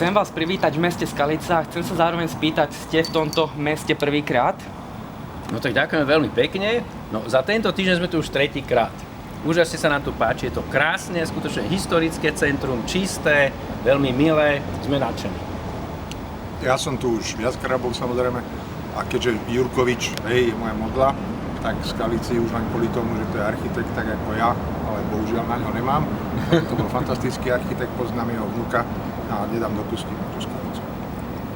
Chcem vás privítať v meste Skalica a chcem sa zároveň spýtať, ste v tomto meste prvýkrát? No tak ďakujeme veľmi pekne. No za tento týždeň sme tu už tretíkrát. Úžasne sa nám tu páči, je to krásne, skutočne historické centrum, čisté, veľmi milé, sme nadšení. Ja som tu už viackrát bol samozrejme a keďže Jurkovič, je moja modla, tak v Skalici už len kvôli tomu, že to je architekt tak ako ja, ale bohužiaľ na ňo nemám. To bol fantastický architekt, poznám jeho vnuka a nedám dopustiť na tú Skalicu.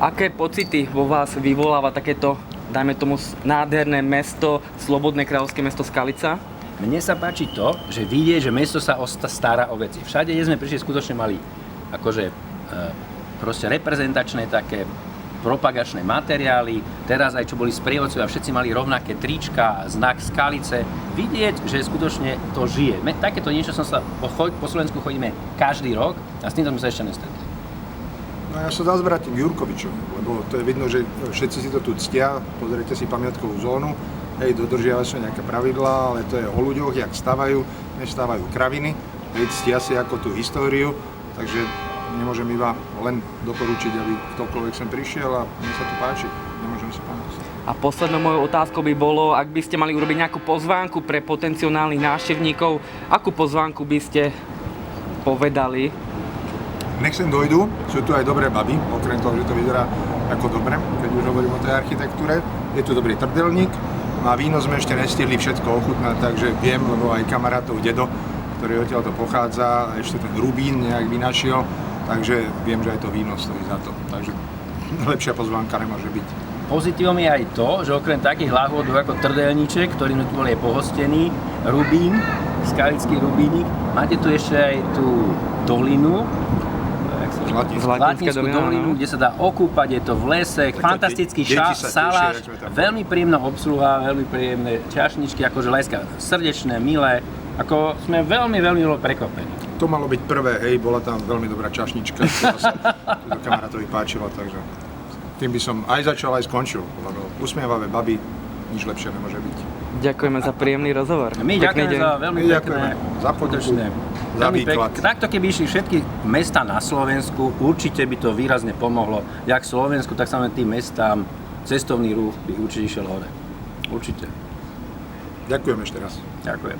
Aké pocity vo vás vyvoláva takéto, dajme tomu, nádherné mesto, slobodné kráľovské mesto Skalica? Mne sa páči to, že vidieť, že mesto sa stará o veci. Všade, kde sme prišli, skutočne mali akože proste reprezentačné také propagačné materiály, teraz aj čo boli sprievodcovia, všetci mali rovnaké trička, znak Skalice. Vidieť, že skutočne to žije. Takéto niečo po Slovensku chodíme každý rok a s týmto sme sa ešte nestretli. No ja sa zase vrátim k Jurkovičovi, lebo to je vidno, že všetci si to tu ctia, pozrite si pamiatkovú zónu, dodržiavajú sa nejaké pravidlá, ale to je o ľuďoch, jak stavajú, nestávajú kraviny, ctia si ako tú históriu, takže nemôžem iba len doporučiť, aby ktokoľvek sem prišiel a mne sa tu páči, nemôžem si pomôcť. A poslednou mojou otázkou by bolo, ak by ste mali urobiť nejakú pozvánku pre potenciálnych návštevníkov, akú pozvánku by ste povedali? Nech sem dojdu, sú tu aj dobré baby, okrem toho, že to vyzerá ako dobre, keď už hovorím o tej architektúre. Je tu dobrý trdelník, a víno sme ešte nestihli všetko ochutnať, takže viem, lebo aj kamarátov dedo, ktorý odtiaľto pochádza, ešte ten rubín nejak vynašiel, takže viem, že aj to víno stojí za to. Takže lepšia pozvánka nemôže byť. Pozitívom je aj to, že okrem takých láhodov ako trdelníček, ktorý tu bol aj pohostený, rubín, skalický rubínik, máte tu ešte aj tú dolinu, Zlatinskú dolinu, kde sa dá okúpať, je to v lese, fantastický saláš, veľmi príjemná obsluha, veľmi príjemné čašničky, akože lajska srdečné, milé, ako sme veľmi, veľmi prekvapení. To malo byť prvé, bola tam veľmi dobrá čašnička, ktorá sa do kamarátovi páčila, takže tým by som aj začal, aj skončil, lebo usmievavé baby, nič lepšie nemôže byť. Ďakujeme za príjemný rozhovor. My ďakujeme za veľmi pekné, za podučku, za výklad. Takto keby išli všetky mesta na Slovensku, určite by to výrazne pomohlo. Jak Slovensku, tak samozrejme tým mestám cestovný ruch by určite išiel hore. Určite. Ďakujem ešte raz. Ďakujem.